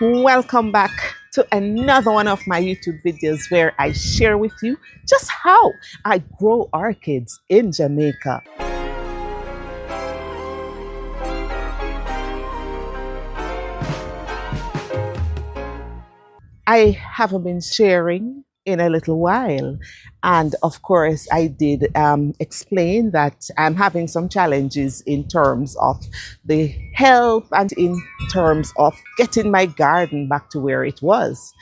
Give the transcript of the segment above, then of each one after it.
Welcome back to another one of my YouTube videos where I share with you just how I grow orchids in Jamaica. I haven't been sharing in a little while. And of course, I did explain that I'm having some challenges in terms of the health and in terms of getting my garden back to where it was.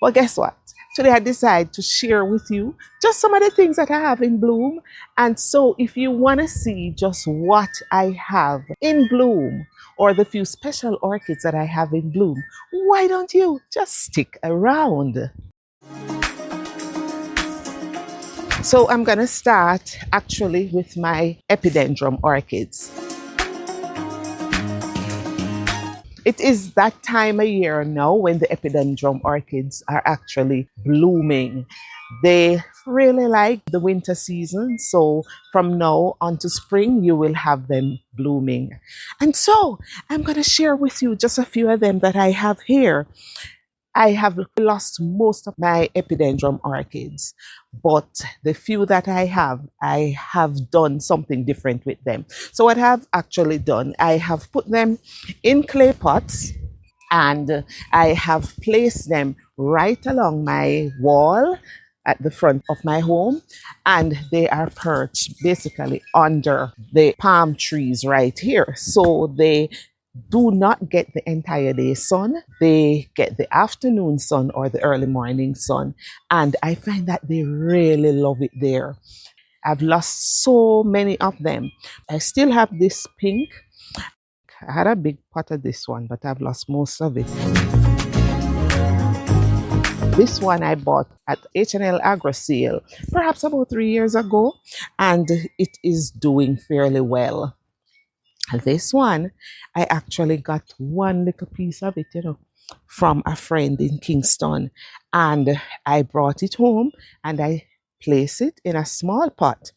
But guess what? Today I decided to share with you just some of the things that I have in bloom. And so if you want to see just what I have in bloom or the few special orchids that I have in bloom, why don't you just stick around? So I'm going to start actually with my Epidendrum orchids. It is that time of year now when the Epidendrum orchids are actually blooming. They really like the winter season, so from now on to spring, you will have them blooming. And so I'm going to share with you just a few of them that I have here. I have lost most of my Epidendrum orchids, but the few that I have done something different with them. So what I've actually done, I have put them in clay pots and I have placed them right along my wall at the front of my home, and they are perched basically under the palm trees right here. So they do not get the entire day sun. They get the afternoon sun or the early morning sun. And I find that they really love it there. I've lost so many of them. I still have this pink. I had a big pot of this one, but I've lost most of it. This one I bought at H&L Agro Sale perhaps about 3 years ago, and it is doing fairly well. This one, I actually got one little piece of it, from a friend in Kingston. And I brought it home and I placed it in a small pot.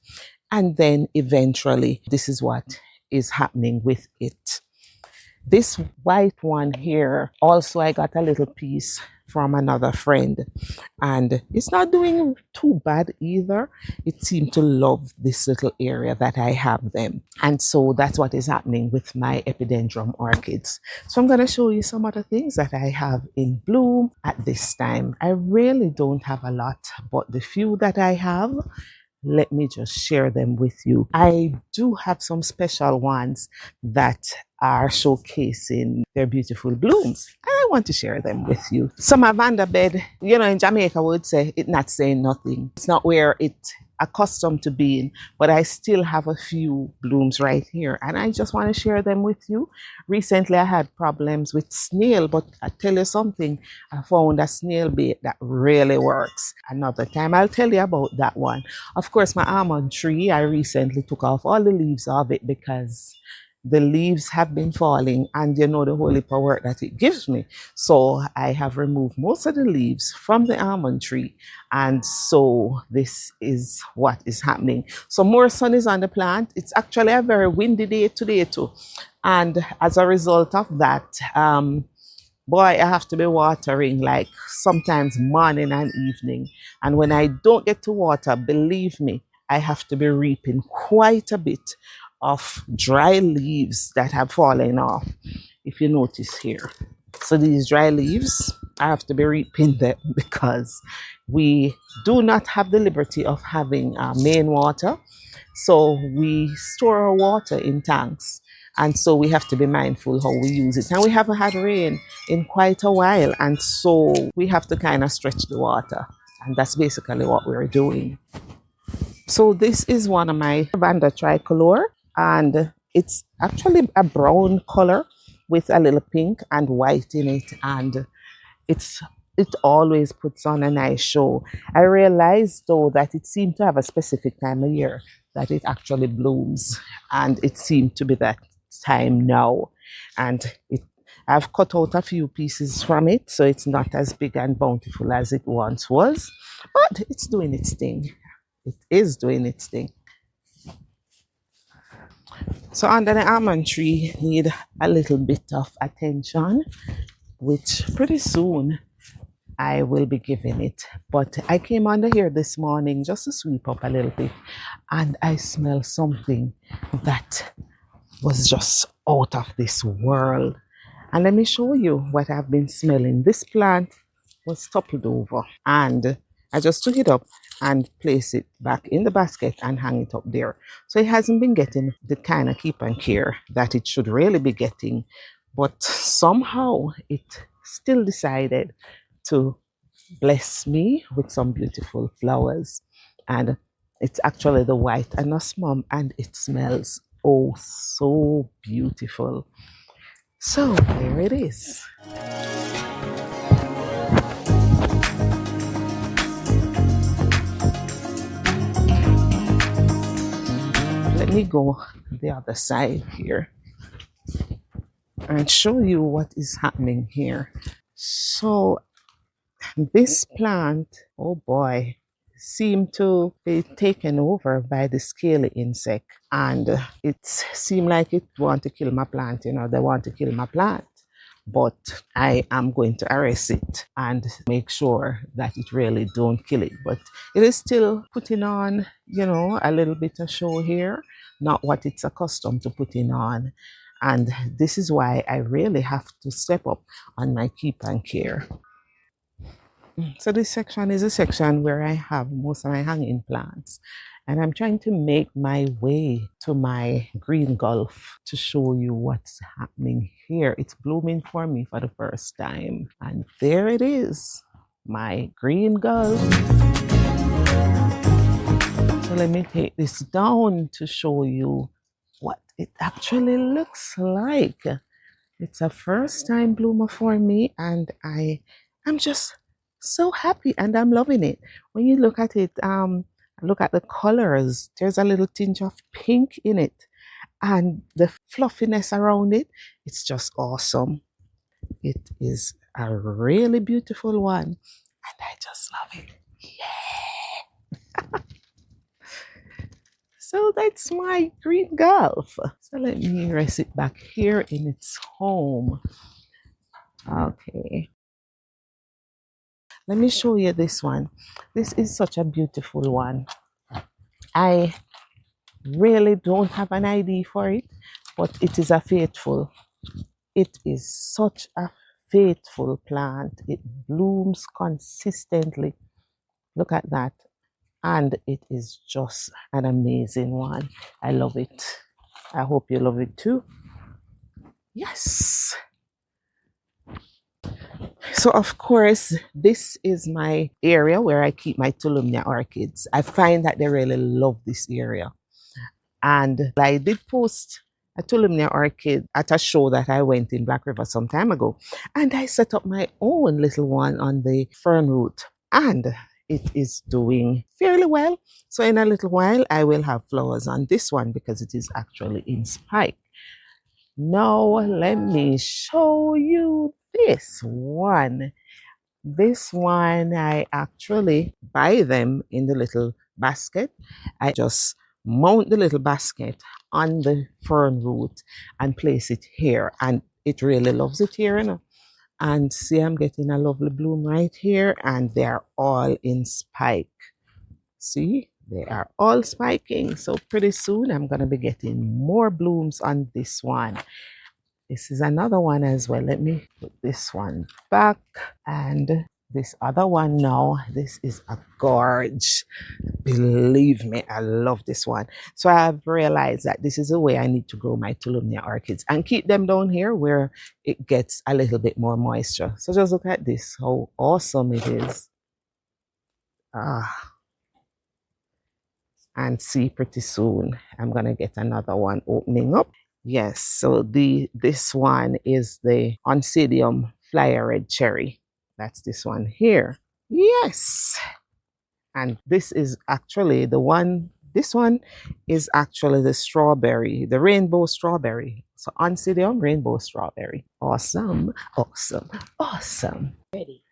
And then eventually, this is what is happening with it. This white one here, also I got a little piece from another friend, and it's not doing too bad either. It seemed to love this little area that I have them, and so that's what is happening with my Epidendrum orchids. So I'm going to show you some other things that I have in bloom at this time. I really don't have a lot, but the few that I have, let me just share them with you. I do have some special ones that are showcasing their beautiful blooms. I want to share them with you. So my Vanda bed, in Jamaica would say it's not saying nothing. It's not where it's accustomed to being, but I still have a few blooms right here, and I just want to share them with you. Recently I had problems with snail, but I tell you something, I found a snail bait that really works. Another time I'll tell you about that one. Of course, my almond tree, I recently took off all the leaves of it because the leaves have been falling, and the holy power that it gives me. So I have removed most of the leaves from the almond tree, and so this is what is happening. So more sun is on the plant. It's actually a very windy day today too, and as a result of that, boy, I have to be watering like sometimes morning and evening, and when I don't get to water, believe me, I have to be reaping quite a bit of dry leaves that have fallen off, if you notice here. So these dry leaves, I have to be reaping them because we do not have the liberty of having main water. So we store our water in tanks, and so we have to be mindful how we use it. And we haven't had rain in quite a while, and so we have to kind of stretch the water, and that's basically what we're doing. So this is one of my Vanda tricolor, and it's actually a brown color with a little pink and white in it, and it always puts on a nice show. I realized though that it seemed to have a specific time of year that it actually blooms, and it seemed to be that time now. And I've cut out a few pieces from it, so it's not as big and bountiful as it once was, but it's doing its thing. It is doing its thing. So under the almond tree need a little bit of attention. which pretty soon I will be giving it. But I came under here this morning just to sweep up a little bit, and I smell something that was just out of this world. And let me show you what I've been smelling. This plant was toppled over, and I just took it up and place it back in the basket and hang it up there. So it hasn't been getting the kind of keep and care that it should really be getting, but somehow it still decided to bless me with some beautiful flowers. And it's actually the white anosmum, and it smells oh so beautiful. So there it is. Let me go the other side here and show you what is happening here. So this plant, oh boy, seemed to be taken over by the scaly insect, and it seemed like it want to kill my plant. You know, they want to kill my plant, but I am going to arrest it and make sure that it really don't kill it. But it is still putting on, you know, a little bit of show here, not what it's accustomed to putting on. And this is why I really have to step up on my keep and care. So this section is a section where I have most of my hanging plants, and I'm trying to make my way to my green gulf to show you what's happening here. It's blooming for me for the first time, and there it is, my green gulf. So let me take this down to show you what it actually looks like. It's a first time bloomer for me, and I'm just so happy and I'm loving it. When you look at it, look at the colors, there's a little tinge of pink in it, and the fluffiness around it, it's just awesome. It is a really beautiful one, and I just love it. Yeah. So that's my green gulf. So let me rest it back here in its home. Okay. Let me show you this one. This is such a beautiful one. I really don't have an ID for it, but it is a faithful. It is such a faithful plant. It blooms consistently. Look at that. And it is just an amazing one. I love it. I hope you love it too. Yes. So of course, this is my area where I keep my Tulumnia orchids. I find that they really love this area. And I did post a Tulumnia orchid at a show that I went in Black River some time ago. And I set up my own little one on the fern root. And it is doing fairly well. So in a little while, I will have flowers on this one because it is actually in spike. Now let me show you this one. This one, I actually buy them in the little basket. I just mount the little basket on the fern root and place it here. And it really loves it here, you know. And see, I'm getting a lovely bloom right here, and they're all in spike. See, they are all spiking. So pretty soon I'm going to be getting more blooms on this one. This is another one as well. Let me put this one back, and this other one now. This is a gorge. Believe me, I love this one. So I've realized that this is the way I need to grow my Tulumnia orchids and keep them down here where it gets a little bit more moisture. So just look at this, how awesome it is. And see, pretty soon I'm gonna get another one opening up. Yes, so this one is the Oncidium Flyer Red Cherry. That's this one here. Yes. And this is actually the one, this one is actually the strawberry, the rainbow strawberry. So Oncidium rainbow strawberry. Awesome, awesome, awesome. Ready.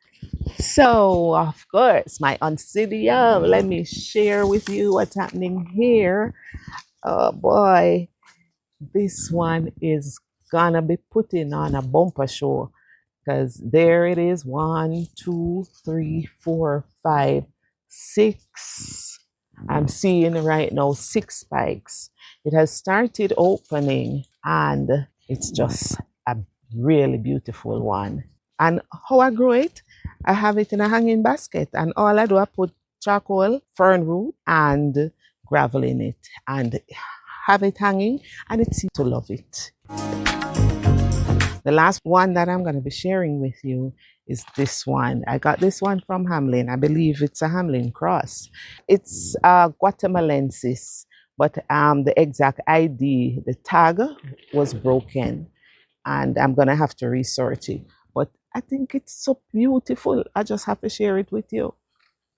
So, of course, my Oncidium. Let me share with you what's happening here. Oh boy. This one is gonna be putting on a bumper show. because there it is. 1, 2, 3, 4, 5, 6. I'm seeing right now 6 spikes. It has started opening and it's just a really beautiful one. And how I grow it, I have it in a hanging basket, and all I do, I put charcoal, fern root, and gravel in it, and have it hanging, and it seems to love it. The last one that I'm going to be sharing with you is this one. I got this one from Hamlin. I believe it's a Hamlin cross. It's Guatemalensis, but the exact ID, the tag was broken, and I'm going to have to research it. But I think it's so beautiful. I just have to share it with you.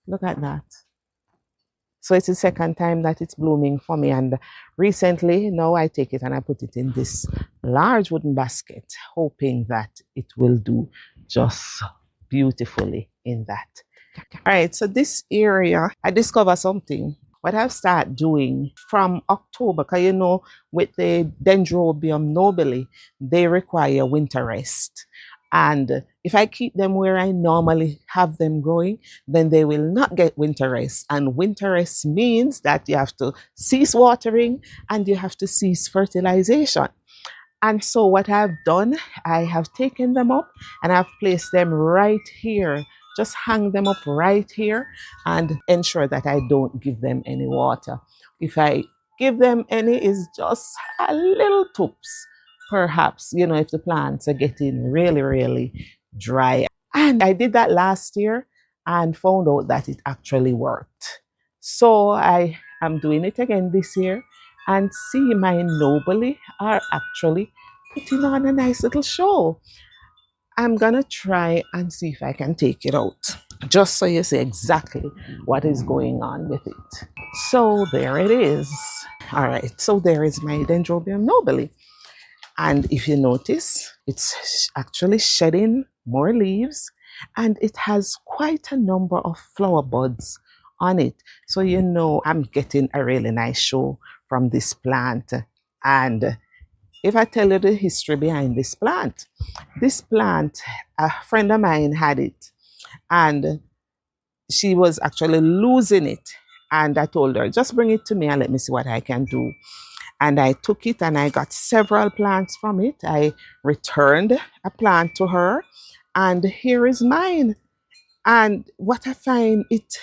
Look at that. So it's the second time that it's blooming for me. And recently, now I take it and I put it in this large wooden basket, hoping that it will do just beautifully in that. All right, so this area, I discovered something. What I've started doing from October, because you know, with the Dendrobium nobile, they require winter rest. And if I keep them where I normally have them growing, then they will not get winter rest. And winter rest means that you have to cease watering and you have to cease fertilization. And so what I've done, I have taken them up and I've placed them right here. Just hang them up right here and ensure that I don't give them any water. If I give them any, it's just a little toops. Perhaps, you know, if the plants are getting really, really dry. And I did that last year and found out that it actually worked. So I am doing it again this year, and see, my nobile are actually putting on a nice little show. I'm gonna try and see if I can take it out, just so you see exactly what is going on with it. So there it is. All right, so there is my Dendrobium nobile. And if you notice, it's actually shedding more leaves, and it has quite a number of flower buds on it. So you know I'm getting a really nice show from this plant. And if I tell you the history behind this plant, a friend of mine had it, and she was actually losing it. And I told her, just bring it to me and let me see what I can do. And I took it and I got several plants from it. I returned a plant to her, and here is mine. And what I find, it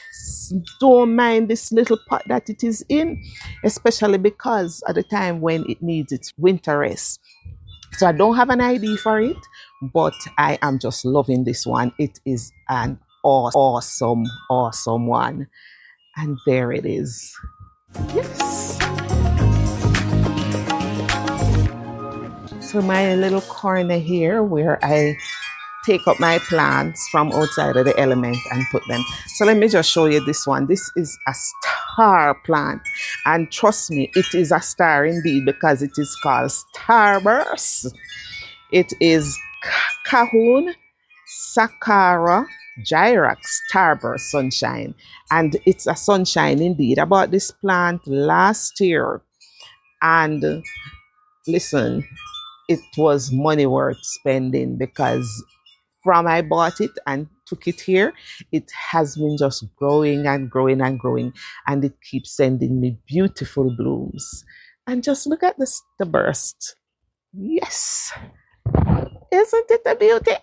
don't mind this little pot that it is in, especially because at the time when it needs its winter rest. So I don't have an ID for it, but I am just loving this one. It is an awesome, awesome one. And there it is. Yes. So my little corner here where I take up my plants from outside of the element and put them. So let me just show you this one. This is a star plant. And trust me, it is a star indeed, because it is called Starburst. It is Cahoon Sakara Gyrax Starburst Sunshine. And it's a sunshine indeed. I bought this plant last year. And listen, it was money worth spending, because from I bought it and took it here, it has been just growing and growing and growing, and it keeps sending me beautiful blooms. And just look at the burst. Yes. Isn't it a beauty?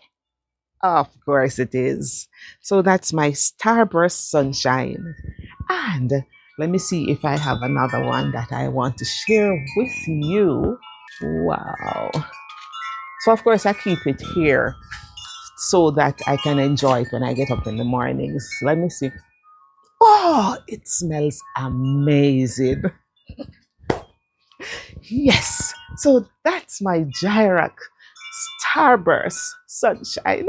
Of course it is. So that's my Starburst Sunshine. And let me see if I have another one that I want to share with you. Wow. So of course I keep it here so that I can enjoy it when I get up in the mornings. Let me see. Oh, it smells amazing. Yes. So that's my Gyrax Starburst Sunshine.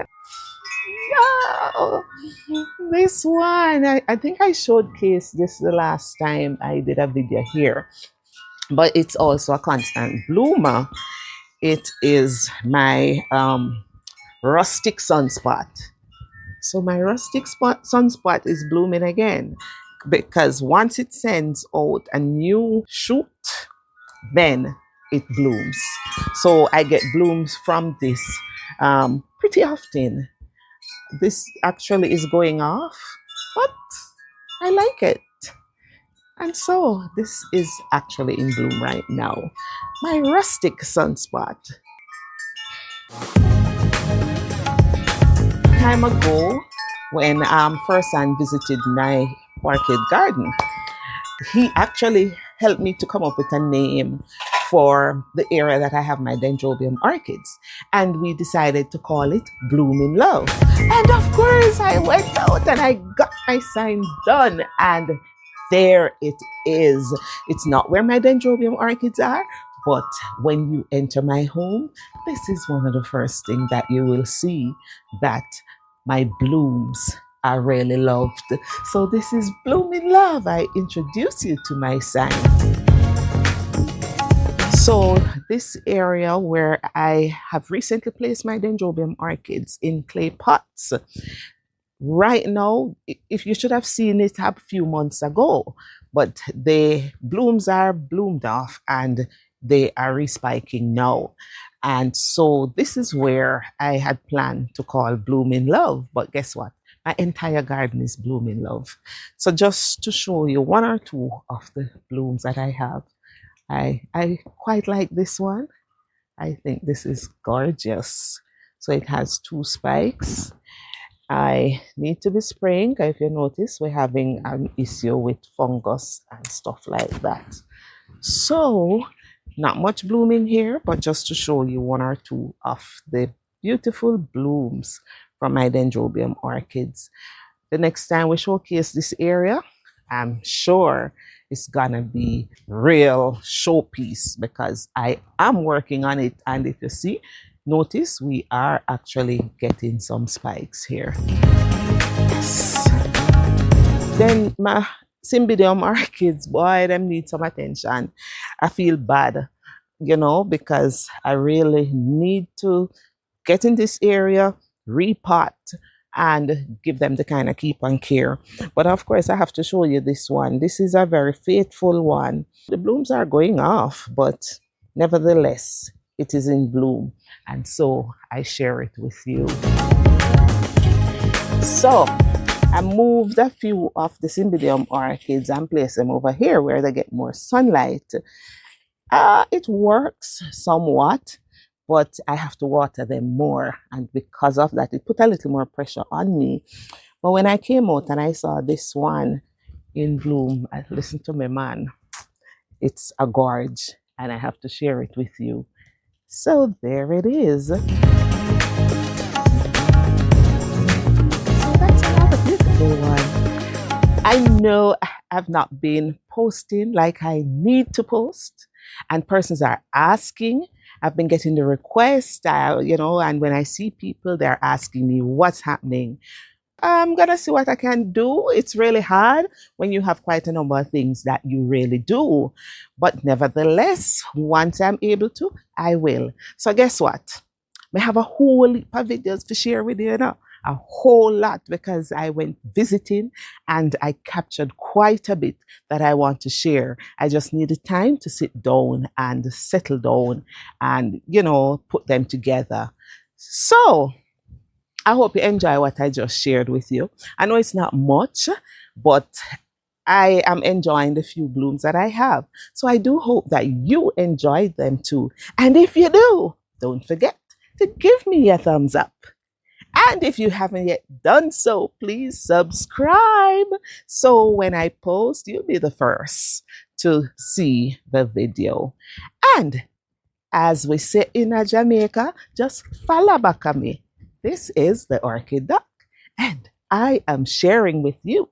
Yeah. This one, I think I showcased this the last time I did a video here. But it's also a constant bloomer. It is my rustic sunspot. So my rustic sunspot is blooming again, because once it sends out a new shoot, then it blooms. So I get blooms from this pretty often. This actually is going off, but I like it. And so this is actually in bloom right now. My rustic sunspot. Time ago, when first son visited my orchid garden, he actually helped me to come up with a name for the area that I have my Dendrobium orchids. And we decided to call it Bloom in Love. And of course, I went out and I got my sign done. And there it is. It's not where my Dendrobium orchids are, but when you enter my home, this is one of the first things that you will see, that my blooms are really loved. So this is Bloom in Love. I introduce you to my sign. So this area where I have recently placed my Dendrobium orchids in clay pots, right now, if you should have seen it a few months ago, but the blooms are bloomed off and they are respiking now. And so this is where I had planned to call Bloom in Love. But guess what? My entire garden is Bloom in Love. So just to show you one or two of the blooms that I have, I quite like this one. I think this is gorgeous. So it has 2 spikes. I need to be spraying. If you notice, we're having an issue with fungus and stuff like that. So not much blooming here, but just to show you one or two of the beautiful blooms from my Dendrobium orchids. The next time we showcase this area, I'm sure it's gonna be real showpiece because I am working on it. And if you see, notice we are actually getting some spikes here. Yes. Then my Cymbidium orchids, boy, them need some attention. I feel bad, you know, because I really need to get in this area, repot, and give them the kind of keep and care. But of course, I have to show you this one. This is a very faithful one. The blooms are going off, but nevertheless, it is in bloom. And so I share it with you. So I moved a few of the Cymbidium orchids and placed them over here where they get more sunlight. It works somewhat, but I have to water them more. And because of that, it put a little more pressure on me. But when I came out and I saw this one in bloom, I listened to my man. It's a gorge, and I have to share it with you. So there it is. So that's another beautiful one. I know I've not been posting like I need to post, and persons are asking. I've been getting the request, you know, and when I see people, they're asking me what's happening. I'm gonna see what I can do. It's really hard when you have quite a number of things that you really do. But nevertheless, once I'm able to, I will. So guess what? I have a whole heap of videos to share with you now. A whole lot, because I went visiting and I captured quite a bit that I want to share. I just needed time to sit down and settle down and, you know, put them together. So I hope you enjoy what I just shared with you. I know it's not much, but I am enjoying the few blooms that I have. So I do hope that you enjoyed them too. And if you do, don't forget to give me a thumbs up. And if you haven't yet done so, please subscribe. So when I post, you'll be the first to see the video. And as we say in Jamaica, just follow back at me. This is the Orchid Duck, and I am sharing with you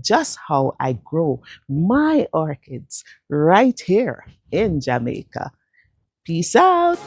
just how I grow my orchids right here in Jamaica. Peace out.